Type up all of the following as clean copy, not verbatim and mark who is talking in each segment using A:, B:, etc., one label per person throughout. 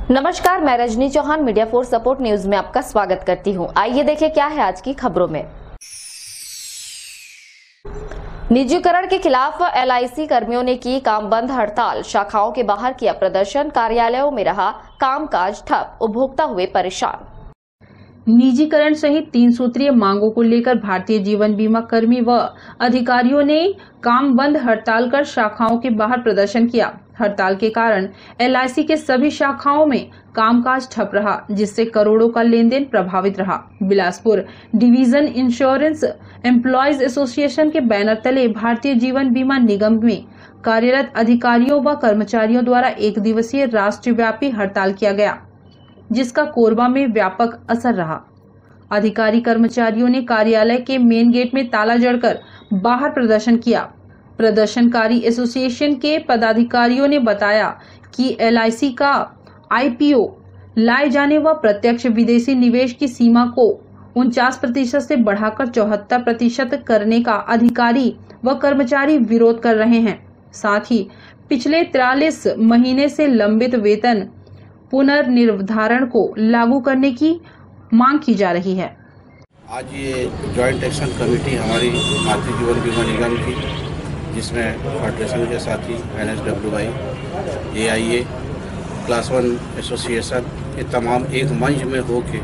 A: नमस्कार, मैं Rajni Chauhan media for support news में आपका स्वागत करती हूं। आइए देखें क्या है आज की खबरों में। निजीकरण के खिलाफ LIC कर्मियों ने की काम बंद हड़ताल, शाखाओं के बाहर किया प्रदर्शन, कार्यालयों में रहा कामकाज ठप, उपभोक्ता हुए परेशान।
B: निजीकरण सहित 3 सूत्रीय मांगों को लेकर भारतीय जीवन बीमा कर्मी व अधिकारियों ने काम बंद हड़ताल कर शाखाओं के बाहर प्रदर्शन किया। हड़ताल के कारण LIC के सभी शाखाओं में कामकाज ठप रहा, जिससे करोड़ों का लेन देन प्रभावित रहा। Bilaspur division insurance employees association के बैनर तले भारतीय जीवन बीमा निगम में कार्यरत अधिकारियों व कर्मचारियों द्वारा 1 दिवसीय राष्ट्रव्यापी हड़ताल किया गया, जिसका कोरबा में व्यापक असर रहा। अधिकारी कर्मचारियों ने कार्यालय के मेन गेट में ताला जड़कर बाहर प्रदर्शन किया। प्रदर्शनकारी एसोसिएशन के पदाधिकारियों ने बताया कि LIC का IPO लाए जाने व प्रत्यक्ष विदेशी निवेश की सीमा को 49% से बढ़ाकर 74% करने का अधिकारी व कर्मचारी विरोध कर रहे हैं। साथ ही पिछले 43 महीने से लंबित वेतन पुनर्निर्धारण को लागू करने की मांग की जा रही है।
C: आज ये जॉइंट एक्शन कमेटी हमारी भारतीय जीवन बीमा निगम की, जिसमें फेडरेशन के साथी NSWI, AIA, क्लास 1 एसोसिएशन ये तमाम एक मंच में होके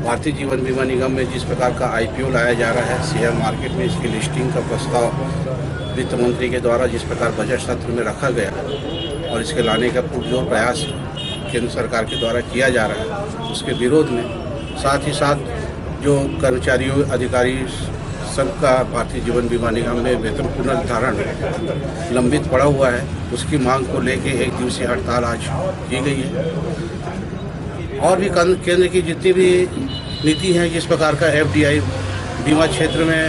C: भारतीय जीवन बीमा निगम में जिस प्रकार का IPO लाया जा रहा है, शेयर मार्केट में इसकी लिस्टिंग का प्रस्ताव वित्त मंत्री के द्वारा जिस प्रकार बजट सत्र में रखा गया और इसके लाने का पुरजोर प्रयास केंद्र सरकार के द्वारा किया जा रहा है, उसके विरोध में साथ ही साथ जो कर्मचारियों अधिकारी सबका भारतीय जीवन बीमा निगम में वेतन पुनर्निर्धारण लंबित पड़ा हुआ है, उसकी मांग को लेके 1 दिवसीय हड़ताल आज की गई है। और भी केंद्र की जितनी भी नीति है, जिस प्रकार का FDI बीमा क्षेत्र में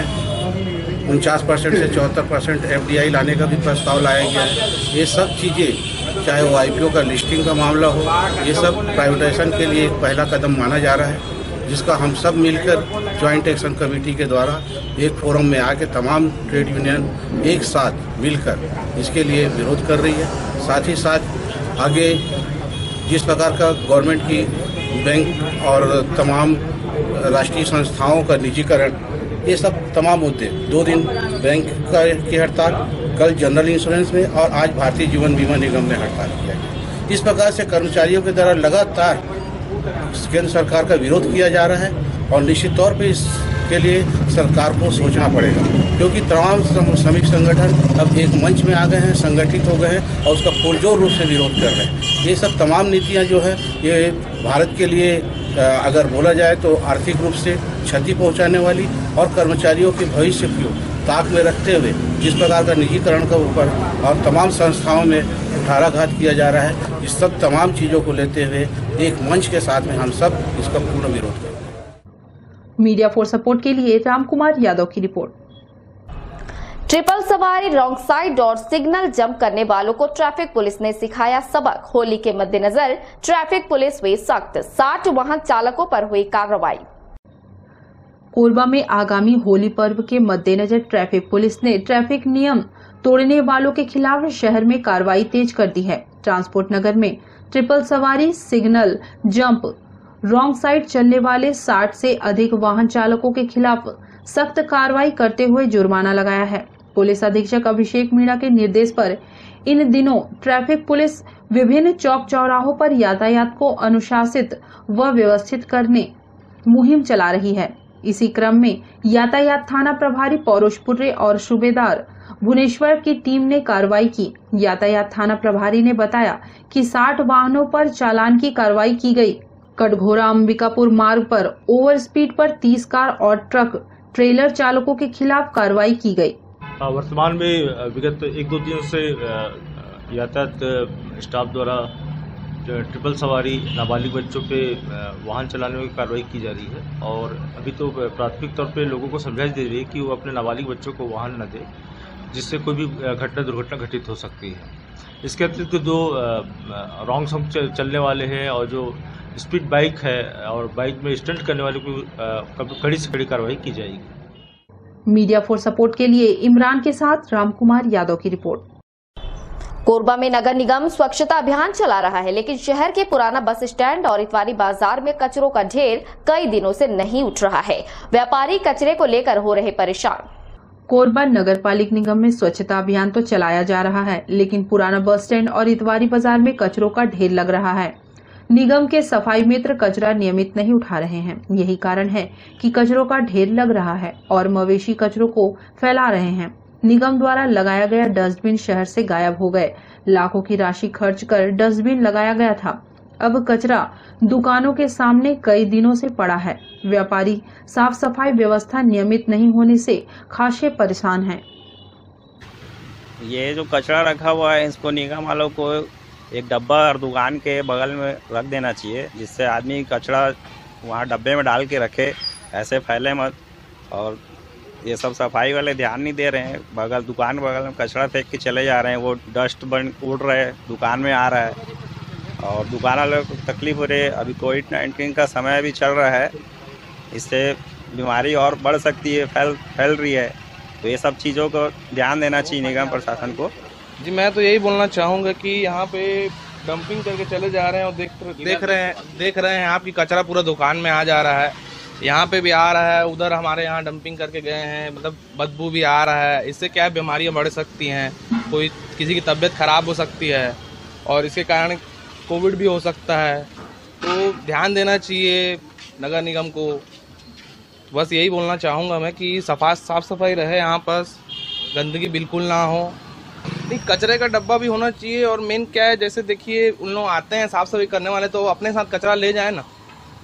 C: 49% से 74% FDI लाने का भी प्रस्ताव लाया गया है। ये सब चीज़ें, चाहे वो IPO का लिस्टिंग का मामला हो, ये सब प्राइवेटाइजेशन के लिए एक पहला कदम माना जा रहा है, जिसका हम सब मिलकर जॉइंट एक्शन कमेटी के द्वारा एक फोरम में आके तमाम ट्रेड यूनियन एक साथ मिलकर इसके लिए विरोध कर रही है। साथ ही साथ आगे जिस प्रकार का गवर्नमेंट की बैंक और तमाम राष्ट्रीय संस्थाओं का निजीकरण, ये सब तमाम मुद्दे, 2 दिन बैंक की हड़ताल, कल जनरल इंश्योरेंस में और आज भारतीय जीवन बीमा निगम में हड़ताल किया गया। इस प्रकार से कर्मचारियों के द्वारा लगातार केंद्र सरकार का विरोध किया जा रहा है और निश्चित तौर पे इसके लिए सरकार को सोचना पड़ेगा, क्योंकि तमाम श्रमिक संगठन अब एक मंच में आ गए हैं, संगठित हो गए हैं और उसका पुरजोर रूप से विरोध कर रहे हैं। ये सब तमाम नीतियां जो है ये भारत के लिए अगर बोला जाए तो आर्थिक रूप से क्षति पहुंचाने वाली और कर्मचारियों के भविष्य को ताक में रखते हुए जिस प्रकार का निजीकरण का ऊपर और तमाम संस्थाओं में कुठाराघात किया जा रहा है, इस सब तमाम चीज़ों को लेते हुए एक मंच के साथ में हम सब इसका पूर्ण विरोध करें।
B: मीडिया फॉर सपोर्ट के लिए राम कुमार यादव की रिपोर्ट।
A: ट्रिपल सवारी, रॉन्ग साइड और सिग्नल जंप करने वालों को ट्रैफिक पुलिस ने सिखाया सबक। होली के मद्देनजर ट्रैफिक पुलिस हुई सख्त, 60 वाहन चालकों पर हुई कार्रवाई।
B: कोरबा में आगामी होली पर्व के मद्देनजर ट्रैफिक पुलिस ने ट्रैफिक नियम तोड़ने वालों के खिलाफ शहर में कार्रवाई तेज कर दी है। ट्रांसपोर्ट नगर में ट्रिपल सवारी, सिग्नल जंप, रॉन्ग साइड चलने वाले 60 से अधिक वाहन चालकों के खिलाफ सख्त कार्रवाई करते हुए जुर्माना लगाया है। पुलिस अधीक्षक अभिषेक मीणा के निर्देश पर इन दिनों ट्रैफिक पुलिस विभिन्न चौक चौराहों पर यातायात को अनुशासित व व्यवस्थित करने मुहिम चला रही है। इसी क्रम में यातायात थाना प्रभारी पौरुषपुरे और सूबेदार भुवनेश्वर की टीम ने कार्रवाई की। यातायात थाना प्रभारी ने बताया कि 60 वाहनों पर चालान की कार्रवाई की गई। कटघोरा अंबिकापुर मार्ग पर ओवर स्पीड पर 30 कार और ट्रक ट्रेलर चालकों के खिलाफ कार्रवाई की गई।
D: वर्तमान में विगत 1-2 दिनों से यातायात स्टाफ द्वारा ट्रिपल सवारी नाबालिग बच्चों पे वाहन चलाने की कार्रवाई की जा रही है और अभी तो प्राथमिक तौर पे लोगों को समझाई दे रही है कि वो अपने नाबालिग बच्चों को वाहन न दे, जिससे कोई भी दुर्घटना घटित हो सकती है। इसके अतिरिक्त जो रॉन्ग साइड चलने वाले हैं और जो स्पीड बाइक है और बाइक में स्टंट करने वाले को कड़ी से कड़ी कार्रवाई की जाएगी।
B: मीडिया फॉर सपोर्ट के लिए इमरान के साथ राम कुमार यादव की रिपोर्ट।
A: कोरबा में नगर निगम स्वच्छता अभियान चला रहा है, लेकिन शहर के पुराना बस स्टैंड और इतवारी बाजार में कचरों का ढेर कई दिनों से नहीं उठ रहा है। व्यापारी कचरे को लेकर हो रहे परेशान।
B: कोरबा नगर पालिक निगम में स्वच्छता अभियान तो चलाया जा रहा है, लेकिन पुराना बस स्टैंड और इतवारी बाजार में कचरों का ढेर लग रहा है। निगम के सफाई मित्र कचरा नियमित नहीं उठा रहे हैं। यही कारण है कि कचरों का ढेर लग रहा है और मवेशी कचरों को फैला रहे हैं। निगम द्वारा लगाया गया डस्टबिन शहर से गायब हो गए। लाखों की राशि खर्च कर डस्टबिन लगाया गया था। अब कचरा दुकानों के सामने कई दिनों से पड़ा है। व्यापारी साफ सफाई व्यवस्था नियमित नहीं होने से खासे परेशान हैं।
E: ये जो कचरा रखा हुआ है, इसको निगम वालों को एक डब्बा और दुकान के बगल में रख देना चाहिए, जिससे आदमी कचरा वहाँ डब्बे में डाल के रखे, ऐसे फैले मत। और ये सब सफाई वाले ध्यान नहीं दे रहे हैं। दुकान के बगल में कचरा फेंक के चले जा रहे हैं। वो डस्ट बन उड़ रहे हैं, दुकान में आ रहा है और दुकान वालों को तकलीफ हो रही है। अभी कोविड-19 का समय भी चल रहा है, इससे बीमारी और बढ़ सकती है, फैल रही है। तो ये सब चीज़ों को ध्यान देना चाहिए निगम प्रशासन को।
F: जी मैं तो यही बोलना चाहूँगा कि यहाँ पे डंपिंग करके चले जा रहे हैं और देख रहे हैं आप कि कचरा पूरा दुकान में आ जा रहा है। यहाँ पे भी आ रहा है, उधर हमारे यहाँ डंपिंग करके गए हैं, मतलब बदबू भी आ रहा है। इससे क्या बीमारियाँ बढ़ सकती हैं, कोई किसी की तबीयत खराब हो सकती है और इसके कारण कोविड भी हो सकता है। तो ध्यान देना चाहिए नगर निगम को। बस यही बोलना चाहूँगा मैं कि साफ सफाई रहे, यहाँ पर गंदगी बिल्कुल ना हो। नहीं, कचरे का डब्बा भी होना चाहिए। और मेन क्या है, जैसे देखिए उन लोग आते हैं साफ सफाई करने वाले, तो अपने साथ कचरा ले जाए ना,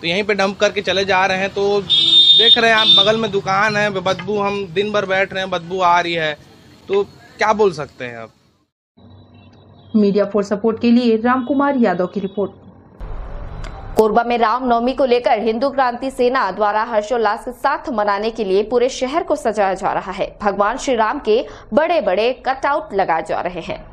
F: तो यहीं पे डंप करके चले जा रहे हैं। तो देख रहे हैं आप, बगल में दुकान है, बदबू, हम दिन भर बैठ रहे हैं, बदबू आ रही है, तो क्या बोल सकते हैं अब।
B: मीडिया फॉर सपोर्ट के लिए रामकुमार यादव की रिपोर्ट।
A: कोरबा में रामनवमी को लेकर हिंदू क्रांति सेना द्वारा हर्षोल्लास के साथ मनाने के लिए पूरे शहर को सजाया जा रहा है। भगवान श्री राम के बड़े बड़े कटआउट लगाए जा रहे हैं।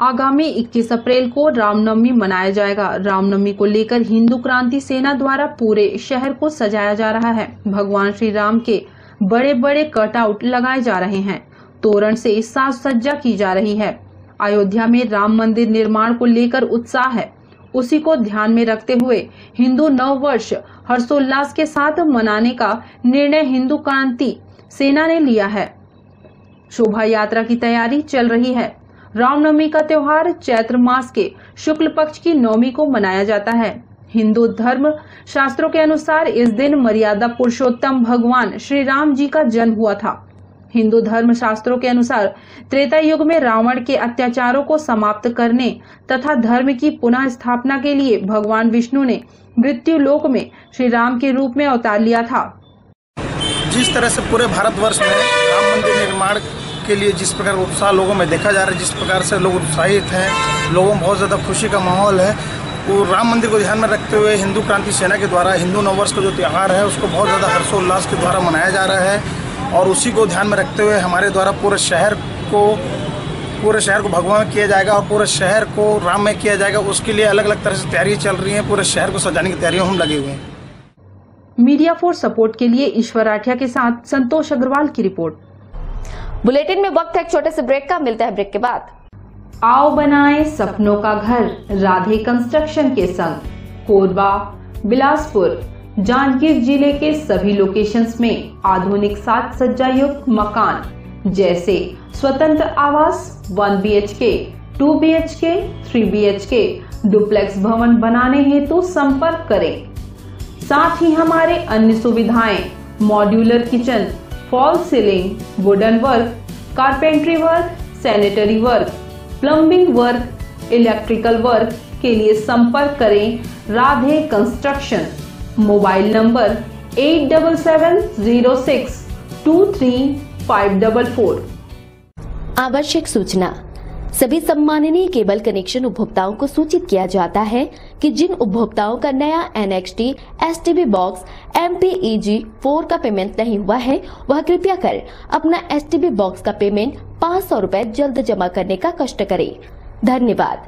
B: आगामी 21 अप्रैल को रामनवमी मनाया जाएगा। रामनवमी को लेकर हिंदू क्रांति सेना द्वारा पूरे शहर को सजाया जा रहा है। भगवान श्री राम के बड़े बड़े कटआउट लगाए जा रहे हैं। तोरण से साज सज्जा की जा रही है। अयोध्या में राम मंदिर निर्माण को लेकर उत्साह है। उसी को ध्यान में रखते हुए हिंदू नव वर्ष हर्षोल्लास के साथ मनाने का निर्णय हिंदू क्रांति सेना ने लिया है। शोभा यात्रा की तैयारी चल रही है। रामनवमी का त्योहार चैत्र मास के शुक्ल पक्ष की नवमी को मनाया जाता है। हिंदू धर्म शास्त्रों के अनुसार इस दिन मर्यादा पुरुषोत्तम भगवान श्री राम जी का जन्म हुआ था। हिंदू धर्म शास्त्रों के अनुसार त्रेता युग में रावण के अत्याचारों को समाप्त करने तथा धर्म की पुनः स्थापना के लिए भगवान विष्णु ने मृत्यु लोक में श्री राम के रूप में अवतार लिया था।
G: जिस तरह से पूरे भारतवर्ष में राम मंदिर निर्माण के लिए जिस प्रकार उत्साह लोगों में देखा जा रहा है, जिस प्रकार से लोग उत्साहित हैं, लोगों में बहुत ज़्यादा खुशी का माहौल है, वो राम मंदिर को ध्यान में रखते हुए हिंदू क्रांति सेना के द्वारा हिंदू नववर्ष का जो त्यौहार है उसको बहुत ज़्यादा हर्षोल्लास के द्वारा मनाया जा रहा है। और उसी को ध्यान में रखते हुए हमारे द्वारा पूरे शहर को भगवा में किया जाएगा और पूरे शहर को राम में किया जाएगा। उसके लिए अलग अलग तरह से तैयारियां चल रही हैं। पूरे शहर को सजाने की तैयारियों हम लगे हुए हैं।
B: मीडिया फॉर सपोर्ट के लिए ईश्वर आठिया के साथ संतोष अग्रवाल की रिपोर्ट।
A: बुलेटिन में वक्त है एक छोटे से ब्रेक का, मिलता है ब्रेक के बाद।
B: आओ बनाएं सपनों का घर राधे कंस्ट्रक्शन के संग। कोरबा, बिलासपुर, जांजगीर जिले के सभी लोकेशंस में आधुनिक साज सज्जा युक्त मकान जैसे स्वतंत्र आवास 1 BHK, 2 BHK, 3 BHK, डुप्लेक्स भवन बनाने हेतु संपर्क करें। साथ ही हमारे अन्य सुविधाएं modular kitchen, fall ceiling, wooden work, carpentry work, sanitary work, plumbing work, electrical work के लिए संपर्क करें राधे कंस्ट्रक्शन। Mobile number 8706235544।
H: आवश्यक सूचना, सभी सम्माननीय केबल कनेक्शन उपभोक्ताओं को सूचित किया जाता है कि जिन उपभोक्ताओं का नया NXT STB बॉक्स MPEG 4 का पेमेंट नहीं हुआ है, वह कृपया कर अपना STB बॉक्स का पेमेंट 500 रुपए जल्द जमा करने का कष्ट करें। धन्यवाद।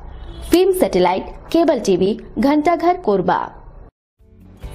H: Film satellite cable TV, Ghantaghar, Korba.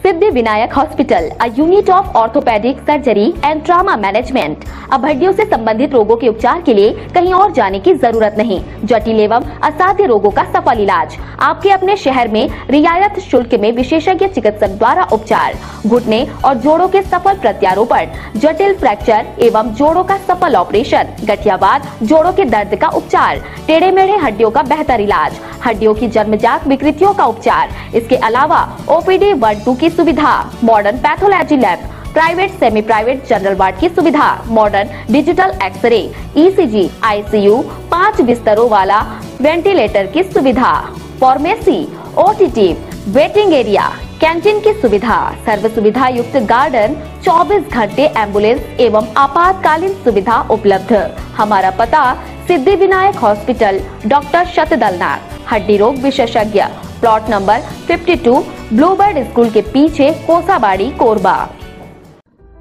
H: Siddhi Vinayak hospital, a unit of orthopedic surgery and trauma management। अब हड्डियों से संबंधित रोगों के उपचार के लिए कहीं और जाने की जरूरत नहीं। जटिल एवं असाध्य रोगों का सफल इलाज आपके अपने शहर में रियायत शुल्क में विशेषज्ञ चिकित्सक द्वारा उपचार। घुटने और जोड़ों के सफल प्रत्यारोपण, जटिल फ्रैक्चर एवं जोड़ों का सफल ऑपरेशन, गठियावाद, जोड़ों के दर्द का उपचार, टेढ़े मेढ़े हड्डियों का बेहतर इलाज, हड्डियों की जन्मजात विकृतियों का उपचार। इसके अलावा OPD 1-2 की सुविधा, modern pathology lab, private semi private general ward की सुविधा, modern digital x ray, ECG, ICU, 5 बिस्तरों वाला वेंटिलेटर की सुविधा, pharmacy, OTT, waiting area, canteen की सुविधा, सर्व सुविधा युक्त गार्डन, 24 घंटे एम्बुलेंस एवं आपातकालीन सुविधा उपलब्ध। हमारा पता सिद्धि विनायक हॉस्पिटल, डॉक्टर शतदलनाथ, हड्डी रोग विशेषज्ञ, प्लॉट नंबर 52, ब्लूबर्ड स्कूल के पीछे, कोसाबाड़ी, कोरबा।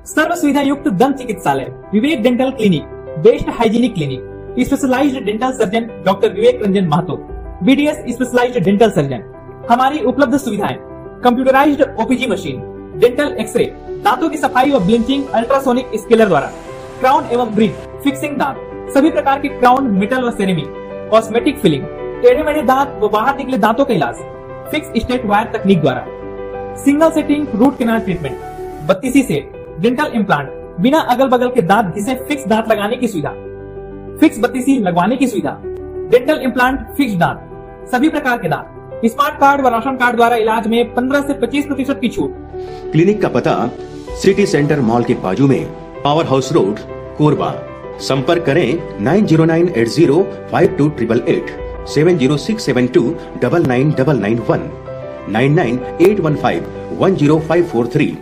I: सर्व सुविधा युक्त दंत चिकित्सालय, Vivek dental clinic, best hygienic clinic, specialised dental surgeon doctor Vivek Ranjan Mahato, BDS specialised dental surgeon. हमारी उपलब्ध सुविधाएं: computerised OPG machine, dental X-ray, दांतों की सफाई और ब्लीचिंग अल्ट्रासोनिक स्केलर द्वारा, क्राउन एवं ब्रिज, फिक्सिंग दांत, सभी प्रकार के क्राउन, मेटल व सेरेमिक, कॉस्मेटिक फिलिंग, टेढ़े मेढ़े दांत व बाहर निकले दांतों का इलाज, फिक्स स्टेट वायर तकनीक द्वारा, single setting root canal treatment, 32 set, dental implant, बिना अगल बगल के दांत घिसे फिक्स दांत लगाने की सुविधा, फिक्स 32 लगवाने की सुविधा, डेंटल इम्प्लांट, फिक्स दांत, सभी प्रकार के दांत, स्मार्ट कार्ड व राशन कार्ड द्वारा इलाज में 15 से 25% की छूट।
J: क्लिनिक का पता सिटी सेंटर मॉल के बाजू में, पावर हाउस रोड, कोरबा। संपर्क करें 9098052888, 7067299991, 9981510543।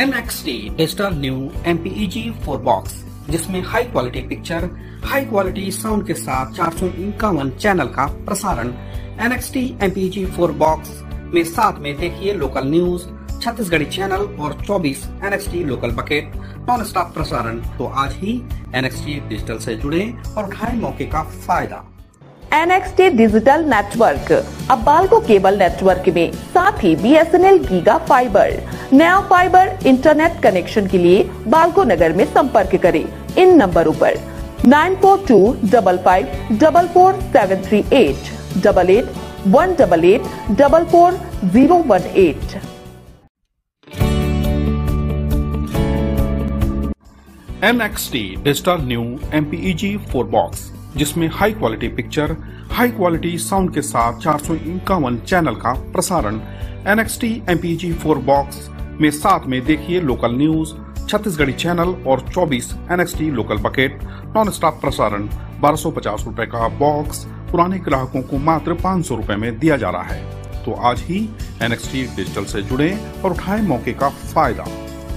K: NXT digital new MPEG 4 box, जिसमें high quality picture, high quality sound के साथ 451 चैनल का प्रसारण। NXT MPEG 4 बॉक्स में साथ में देखिए लोकल न्यूज, छत्तीसगढ़ी चैनल और 24 NXT local bucket non stop प्रसारण। तो आज ही NXT डिजिटल से जुड़े और उठाएं मौके का फायदा।
L: NXT डिजिटल नेटवर्क अब बाल्को केबल नेटवर्क में, साथ ही BSNL गीगा फाइबर। नया फाइबर इंटरनेट कनेक्शन के लिए बाल्को नगर में संपर्क करें इन नंबरों पर 9425544738, 8818844018।
M: NXT digital new MPEG 4 box, जिसमें high quality picture, high quality sound के साथ 451 चैनल का प्रसारण। NXT MPEG 4 बॉक्स में साथ में देखिए लोकल न्यूज, छत्तीसगढ़ी चैनल और 24 NXT local bucket non stop प्रसारण। 1250 रुपए का बॉक्स पुराने ग्राहकों को मात्र 500 रुपए में दिया जा रहा है। तो आज ही NXT डिजिटल से जुड़े और उठाएं मौके का फायदा।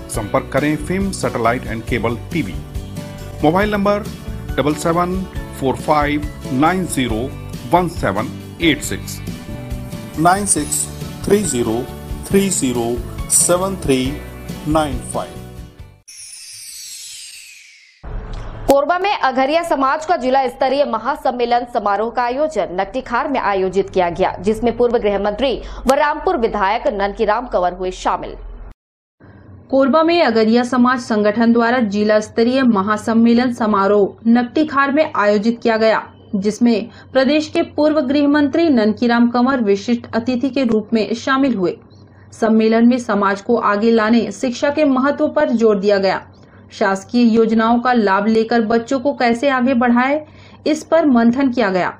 M: संपर्क करें film satellite and cable TV. Mobile number 7745901786, 9630307395।
A: Korba में अघरिया समाज का जिला स्तरीय महासम्मेलन समारोह का आयोजन नकटीखार में आयोजित किया गया, जिसमें पूर्व गृह मंत्री व रामपुर विधायक ननकीराम कंवर हुए शामिल।
B: कोरबा में अगरिया समाज संगठन द्वारा जिला स्तरीय महासम्मेलन समारोह नकटीखार में आयोजित किया गया, जिसमें प्रदेश के पूर्व गृह मंत्री ननकीराम कंवर विशिष्ट अतिथि के रूप में शामिल हुए। सम्मेलन में समाज को आगे लाने, शिक्षा के महत्व पर जोर दिया गया। शासकीय योजनाओं का लाभ लेकर बच्चों को कैसे आगे बढ़ाए, इस पर मंथन किया गया।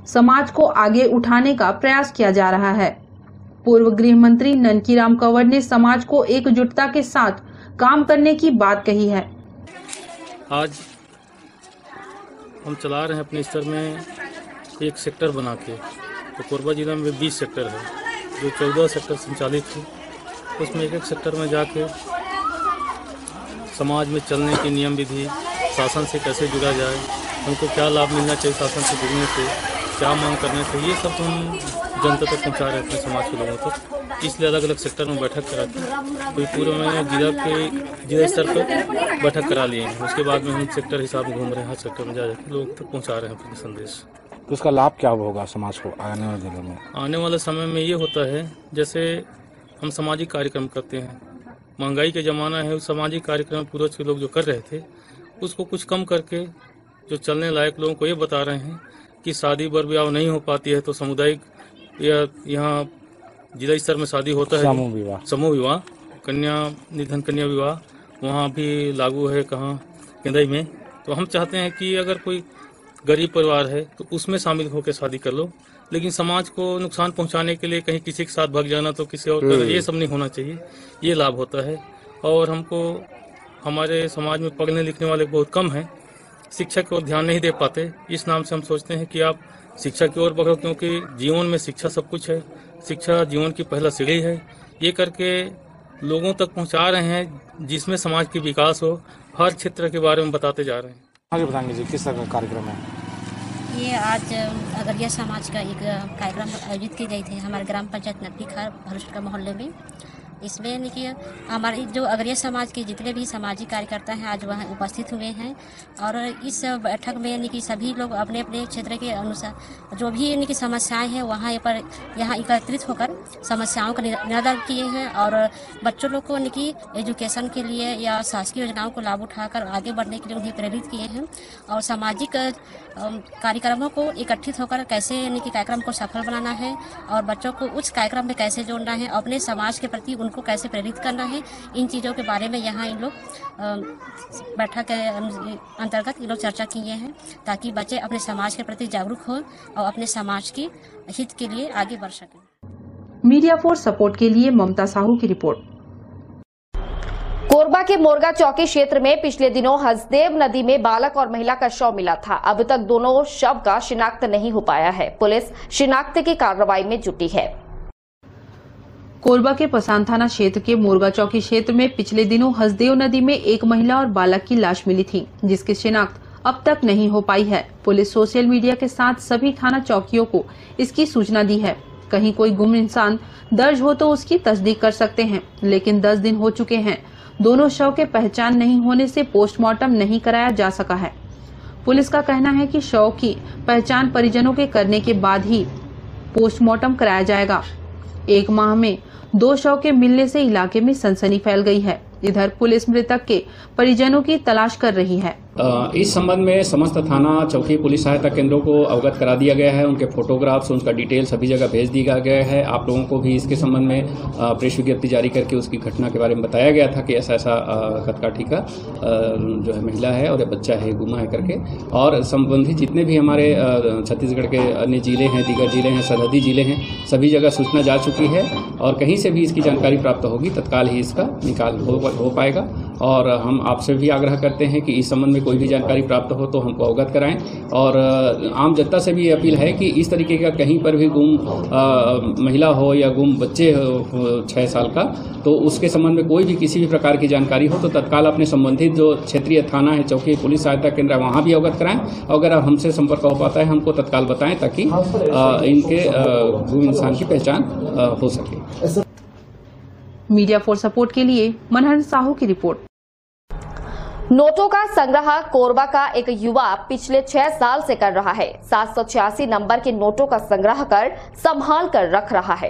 B: समाज को आगे उठाने का प्रयास किया जा रहा है। पूर्व गृह मंत्री ननकीराम कंवर ने समाज को एकजुटता के साथ काम करने की बात कही है।
N: आज हम चला रहे हैं अपने स्तर में एक सेक्टर बना के, तो कोरबा जिला में 20 सेक्टर है, जो 14 सेक्टर संचालित है। उसमें एक सेक्टर में जाके समाज में चलने के नियम विधि, शासन से कैसे जुड़ा जाए, हमको क्या लाभ मिलना चाहिए शासन से जुड़ने से, क्या मांग करने से, ये सब तो हम जनता तक पहुँचा रहे हैं समाज के लोगों तक। इसलिए अलग अलग सेक्टर में बैठक कराते हैं। तो पूरे में जिला स्तर पर बैठक करा लिए हैं। उसके बाद में हम सेक्टर हिसाब में घूम रहे हैं, हर सेक्टर में जा लोगों तक पहुँचा रहे हैं अपने संदेश।
O: तो उसका लाभ क्या होगा समाज को आने वाले दिनों में?
N: आने वाले समय में ये होता है, जैसे हम सामाजिक कार्यक्रम करते हैं, महंगाई के ज़माना है, उस सामाजिक कार्यक्रम पूर्वज के लोग जो कर रहे थे उसको कुछ कम करके जो चलने लायक लोगों को ये बता रहे हैं कि शादी बर ब्याह नहीं हो पाती है तो सामुदायिक या यहाँ जिला स्तर में शादी होता है, समूह विवाह, कन्या निधन कन्या विवाह वहाँ भी लागू है, कहाँ केंद्र में। तो हम चाहते हैं कि अगर कोई गरीब परिवार है तो उसमें शामिल होकर शादी कर लो, लेकिन समाज को नुकसान पहुंचाने के लिए कहीं किसी के साथ भाग जाना तो किसी और ये सब नहीं होना चाहिए। ये लाभ होता है। और हमको हमारे समाज में पढ़ने लिखने वाले बहुत कम हैं, शिक्षा की ओर ध्यान नहीं दे पाते। इस नाम से हम सोचते हैं कि आप शिक्षा की ओर बढ़ो, क्योंकि जीवन में शिक्षा सब कुछ है, शिक्षा जीवन की पहला सीढ़ी है। ये करके लोगों तक पहुंचा रहे हैं जिसमें समाज की विकास हो, हर क्षेत्र के बारे में बताते जा रहे हैं।
O: आगे बताएंगे जी, किस तरह का कार्यक्रम है
P: ये? आज अगरिया समाज का एक कार्यक्रम आयोजित की गई थी हमारे ग्राम पंचायत नकली खार भरुष्ट का मोहल्ले में। इसमें यानी कि हमारे जो अगरिया समाज के जितने भी सामाजिक कार्यकर्ता हैं आज वहाँ उपस्थित हुए हैं और इस बैठक में यानी कि सभी लोग अपने अपने क्षेत्र के अनुसार जो भी यानी कि समस्याएं हैं वहाँ पर यहाँ एकत्रित होकर समस्याओं का निराकरण किए हैं और बच्चों लोग को यानी कि एजुकेशन के लिए या शासकीय योजनाओं को लाभ उठाकर आगे बढ़ने के लिए उन्हें प्रेरित किए हैं और सामाजिक कार्यक्रमों को एकत्रित होकर कैसे यानी कि कार्यक्रम को सफल बनाना है और बच्चों को उस कार्यक्रम में कैसे जोड़ना है, अपने समाज के प्रति उनको कैसे प्रेरित करना है, इन चीज़ों के बारे में यहाँ इन लोग बैठक के अंतर्गत इन लोग चर्चा किए हैं ताकि बच्चे अपने समाज के प्रति जागरूक हों और अपने समाज की हित के लिए आगे बढ़ सकें।
B: मीडिया फॉर सपोर्ट के लिए ममता साहू की रिपोर्ट।
A: कोरबा के मोरगा चौकी क्षेत्र में पिछले दिनों हसदेव नदी में बालक और महिला का शव मिला था। अब तक दोनों शव का शिनाख्त नहीं हो पाया है। पुलिस शिनाख्त की कार्रवाई में जुटी है।
B: कोरबा के पसान थाना क्षेत्र के मोरगा चौकी क्षेत्र में पिछले दिनों हसदेव नदी में एक महिला और बालक की लाश मिली थी, जिसकी शिनाख्त अब तक नहीं हो पाई है। पुलिस सोशल मीडिया के साथ सभी थाना चौकियों को इसकी सूचना दी है। कहीं कोई गुम इंसान दर्ज हो तो उसकी तस्दीक कर सकते हैं, लेकिन 10 दिन हो चुके हैं। दोनों शव के पहचान नहीं होने से पोस्टमार्टम नहीं कराया जा सका है। पुलिस का कहना है कि शव की पहचान परिजनों के करने के बाद ही पोस्टमार्टम कराया जाएगा। 1 माह में 2 शव के मिलने से इलाके में सनसनी फैल गई है। इधर पुलिस मृतक के परिजनों की तलाश कर रही है।
Q: इस संबंध में समस्त थाना चौकी पुलिस सहायता केंद्रों को अवगत करा दिया गया है। उनके फोटोग्राफ्स, उनका डिटेल सभी जगह भेज दिया गया है। आप लोगों को भी इसके संबंध में प्रेस विज्ञप्ति जारी करके उसकी घटना के बारे में बताया गया था कि ऐसा ऐसा कतकाठी का जो है महिला है और बच्चा है गुमा है करके। और संबंधित जितने भी हमारे छत्तीसगढ़ के अन्य जिले हैं, दीगर जिले हैं, सरहदी जिले हैं, सभी जगह सूचना जा चुकी है और कहीं से भी इसकी जानकारी प्राप्त होगी तत्काल ही इसका निकाल हो पाएगा। और हम आपसे भी आग्रह करते हैं कि इस संबंध में कोई भी जानकारी प्राप्त हो तो हमको अवगत कराएं। और आम जनता से भी अपील है कि इस तरीके का कहीं पर भी गुम महिला हो या गुम बच्चे हो 6 साल का, तो उसके संबंध में कोई भी किसी भी प्रकार की जानकारी हो तो तत्काल अपने संबंधित जो क्षेत्रीय थाना है, चौकी पुलिस सहायता केंद्र है, वहाँ भी अवगत कराएं। अगर हमसे संपर्क हो पाता है हमको तत्काल बताएं ताकि इनके गुम इंसान की पहचान हो सके।
B: मीडिया फॉर सपोर्ट के लिए मनहर साहू की रिपोर्ट।
A: नोटों का संग्रह कोरबा का एक युवा पिछले 6 साल से कर रहा है। 786 नंबर के नोटों का संग्रह कर संभाल कर रख रहा है।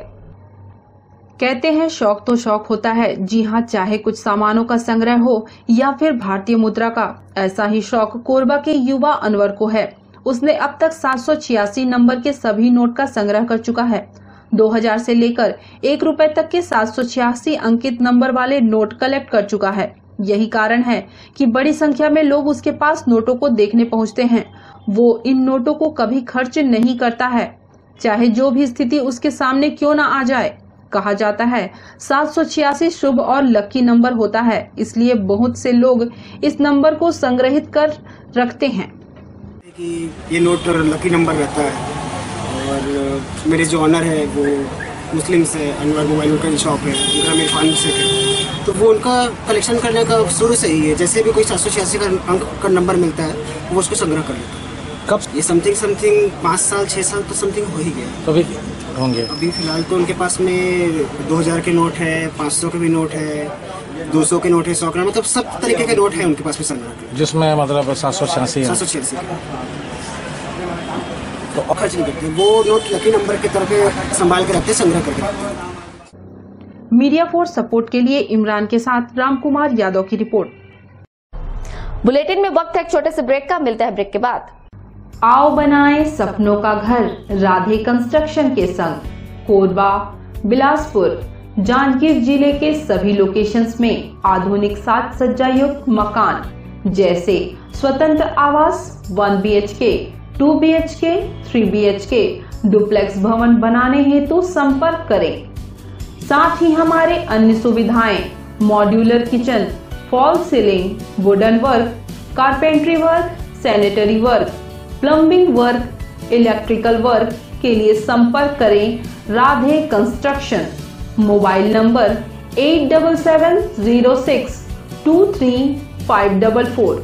B: कहते हैं शौक तो शौक होता है। जी हाँ, चाहे कुछ सामानों का संग्रह हो या फिर भारतीय मुद्रा का। ऐसा ही शौक कोरबा के युवा अनवर को है। उसने अब तक 786 नंबर के सभी नोट का संग्रह कर चुका है। 2000 से लेकर 1 रुपए तक के 786 अंकित नंबर वाले नोट कलेक्ट कर चुका है। यही कारण है कि बड़ी संख्या में लोग उसके पास नोटों को देखने पहुंचते हैं। वो इन नोटों को कभी खर्च नहीं करता है, चाहे जो भी स्थिति उसके सामने क्यों ना आ जाए। कहा जाता है 786 शुभ और लकी नंबर होता है, इसलिए बहुत से लोग इस नंबर को संग्रहित कर रखते हैं।
R: कि ये नोट लकी नंबर रहता है और मेरे जो ऑनर है वो मुस्लिम से अनवर मोबाइल का शॉप है, उनका मेरे फार्म से है, तो वो उनका कलेक्शन करने का शुरू से ही है। जैसे भी कोई 786 का अंक का नंबर मिलता है वो उसको संग्रह कर लेता है।
O: कब
R: ये समथिंग 5 साल 6 साल तो समथिंग हो ही गया।
O: कभी होंगे
R: अभी फिलहाल तो उनके पास में 2000 के नोट है, 500 के भी नोट है, 200 के नोट है, 100 के, मतलब सब तरीके के नोट है उनके पास में संग्रह,
O: जिसमें मतलब 786
R: 786 तो खर्च नहीं करते, वो नोट लकी नंबर के तौर पे संभाल के रखते, संग्रह करके रखते।
B: मीडिया फोर्स सपोर्ट के लिए इमरान के साथ राम कुमार यादव की रिपोर्ट।
A: बुलेटिन में वक्त है एक छोटे से ब्रेक का, मिलता है ब्रेक के बाद।
B: आओ बनाएं सपनों का घर राधे कंस्ट्रक्शन के संग। कोरबा, बिलासपुर, जांजगीर जिले के सभी लोकेशंस में आधुनिक साज सज्जा युक्त मकान जैसे स्वतंत्र आवास 1 BHK, 2 BHK, 3 BHK, डुप्लेक्स भवन बनाने हेतु संपर्क करें। साथ ही हमारे अन्य सुविधाएं modular kitchen, fall ceiling, wooden work, carpentry work, sanitary work, plumbing work, electrical work के लिए संपर्क करें Radhe construction. Mobile number 8706235544।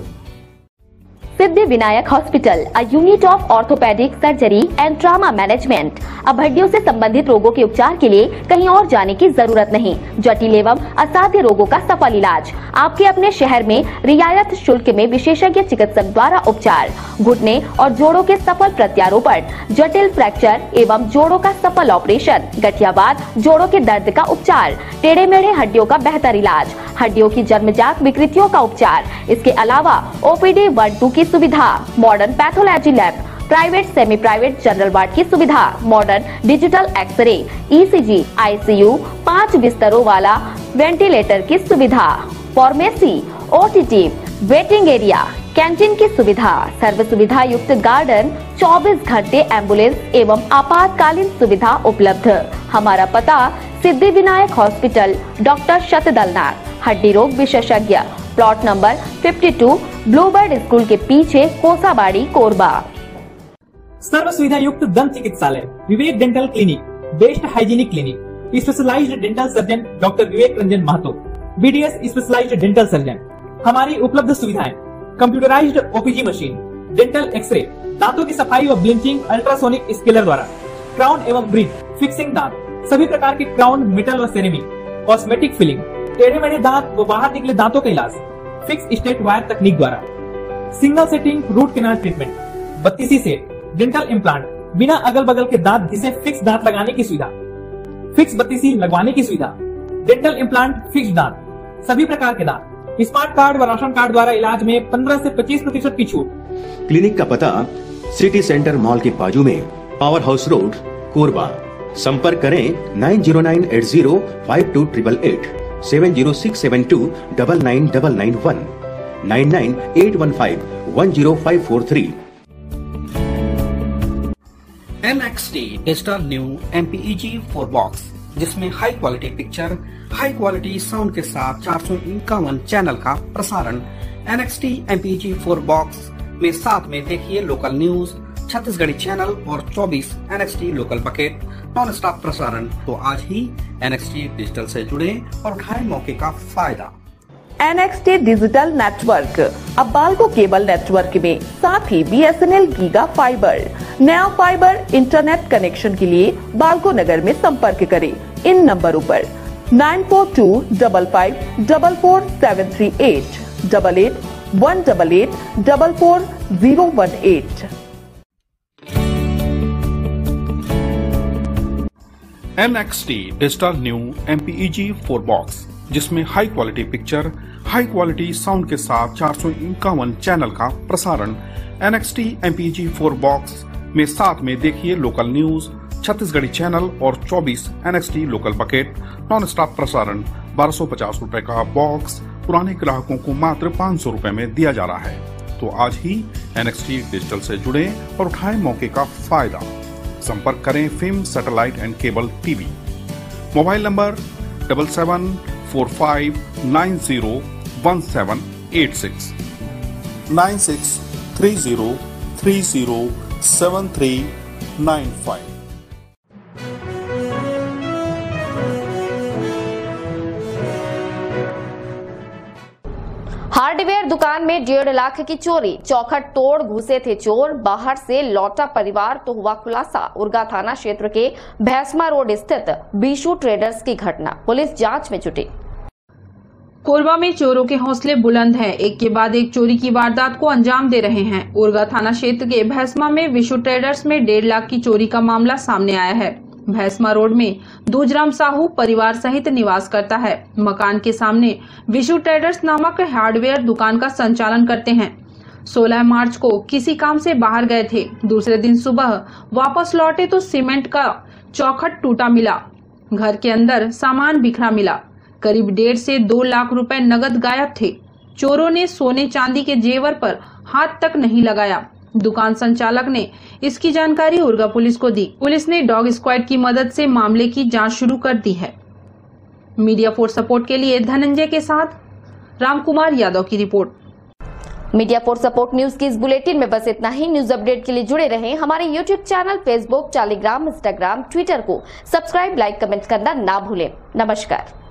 H: Siddhi Vinayak hospital, a unit of orthopaedic surgery and trauma management. अब हड्डियों से संबंधित रोगों के उपचार के लिए कहीं और जाने की जरूरत नहीं। जटिल एवं असाध्य रोगों का सफल इलाज आपके अपने शहर में रियायत शुल्क में विशेषज्ञ चिकित्सक द्वारा उपचार। घुटने और जोड़ों के सफल प्रत्यारोपण, जटिल फ्रैक्चर एवं जोड़ों का सफल ऑपरेशन, गठियावाद, जोड़ों के दर्द का उपचार, टेढ़े मेढ़े हड्डियों का बेहतर इलाज, हड्डियों की जन्मजात विकृतियों का उपचार। इसके अलावा OPD 1-2 की सुविधा, modern pathology lab, private semi private general ward की सुविधा, modern digital x ray, ECG, ICU, 5 बिस्तरों वाला वेंटिलेटर की सुविधा, pharmacy, OTT, waiting area, canteen की सुविधा, सर्व सुविधा युक्त गार्डन, 24 घंटे एम्बुलेंस एवं आपातकालीन सुविधा उपलब्ध। हमारा पता सिद्धि विनायक हॉस्पिटल, डॉक्टर शतदलनाथ, हड्डी रोग विशेषज्ञ, प्लॉट नंबर 52, ब्लूबर्ड स्कूल के पीछे, कोसाबाड़ी, कोरबा।
I: सर्व सुविधा युक्त दंत चिकित्सालय, Vivek dental clinic, best hygienic clinic, specialised dental surgeon doctor Vivek Ranjan Mahato, BDS specialised dental surgeon. हमारी उपलब्ध सुविधाएं computerised OPG machine, dental X-ray, दांतों की सफाई व ब्लीचिंग अल्ट्रासोनिक स्केलर द्वारा, क्राउन एवं ब्रिज, फिक्सिंग दांत, सभी प्रकार के क्राउन, मेटल व सेरेमिक, कॉस्मेटिक फिलिंग, टेढ़े मेढ़े दांत व बाहर निकले दांतों का इलाज फिक्स स्टेट वायर तकनीक द्वारा, single setting root canal treatment, 32 set, dental implant, बिना अगल बगल के दांत घिसे फिक्स दांत लगाने की सुविधा, फिक्स 32 लगवाने की सुविधा, डेंटल इम्प्लांट, फिक्स दांत, सभी प्रकार के दांत, स्मार्ट कार्ड व राशन कार्ड द्वारा इलाज में 15 से 25% की छूट।
J: क्लिनिक का पता सिटी सेंटर मॉल के बाजू में, पावर हाउस रोड, कोरबा। संपर्क करें 9098052888, 7067299991, 9981510543।
K: NXT digital new MPEG 4 box, जिसमें high quality picture, high quality sound के साथ 451 चैनल का प्रसारण। NXT MPEG 4 बॉक्स में साथ में देखिए लोकल न्यूज, छत्तीसगढ़ी चैनल और 24 NXT local bucket non stop प्रसारण। तो आज ही NXT डिजिटल से जुड़े और उठाएं मौके का फायदा।
L: NXT डिजिटल नेटवर्क अब बाल्को केबल नेटवर्क में साथ ही BSNL गीगा फाइबर। नया फाइबर इंटरनेट कनेक्शन के लिए बाल्को नगर में संपर्क करें इन नंबरों पर 9425544738, 8818844018।
M: NXT digital new MPEG 4 box, जिसमें high quality picture, high quality sound के साथ 451 चैनल का प्रसारण। NXT MPEG 4 बॉक्स में साथ में देखिए लोकल न्यूज, छत्तीसगढ़ी चैनल और 24 NXT local bucket non stop प्रसारण। 1250 रुपए का बॉक्स पुराने ग्राहकों को मात्र 500 रुपए में दिया जा रहा है। तो आज ही NXT डिजिटल से जुड़े और उठाएं मौके का फायदा। संपर्क करें film satellite and cable TV। Mobile number 7745901786, 9630307395।
A: Hardware दुकान में 1.5 लाख की चोरी, चौखट तोड़ घुसे थे चोर, बाहर से लौटा परिवार तो हुआ खुलासा। उर्गा थाना क्षेत्र के भैंसमा रोड स्थित बीशू ट्रेडर्स की घटना, पुलिस जांच में जुटी।
B: कोरबा में चोरों के हौसले बुलंद हैं। एक के बाद एक चोरी की वारदात को अंजाम दे रहे हैं। उरगा थाना क्षेत्र के भैसमा में विशु ट्रेडर्स में 1.5 लाख की चोरी का मामला सामने आया है। भैसमा रोड में दूजराम साहू परिवार सहित निवास करता है। मकान के सामने विशु ट्रेडर्स नामक हार्डवेयर दुकान का संचालन करते हैं। 16 मार्च को किसी काम से बाहर गए थे। दूसरे दिन सुबह वापस लौटे तो सीमेंट का चौखट टूटा मिला। घर के अंदर सामान बिखरा मिला। करीब 1.5 से 2 लाख रुपए नगद गायब थे। चोरों ने सोने चांदी के जेवर पर हाथ तक नहीं लगाया। दुकान संचालक ने इसकी जानकारी उरगा पुलिस को दी। पुलिस ने डॉग स्क्वाड की मदद से मामले की जांच शुरू कर दी है। मीडिया फॉर सपोर्ट के लिए धनंजय के साथ रामकुमार यादव की report.
A: Media for support news की इस बुलेटिन में बस इतना ही। न्यूज अपडेट के लिए जुड़े रहें हमारे YouTube channel, Facebook, Telegram, Instagram, Twitter को सब्सक्राइब, लाइक, कमेंट करना ना भूलें। नमस्कार।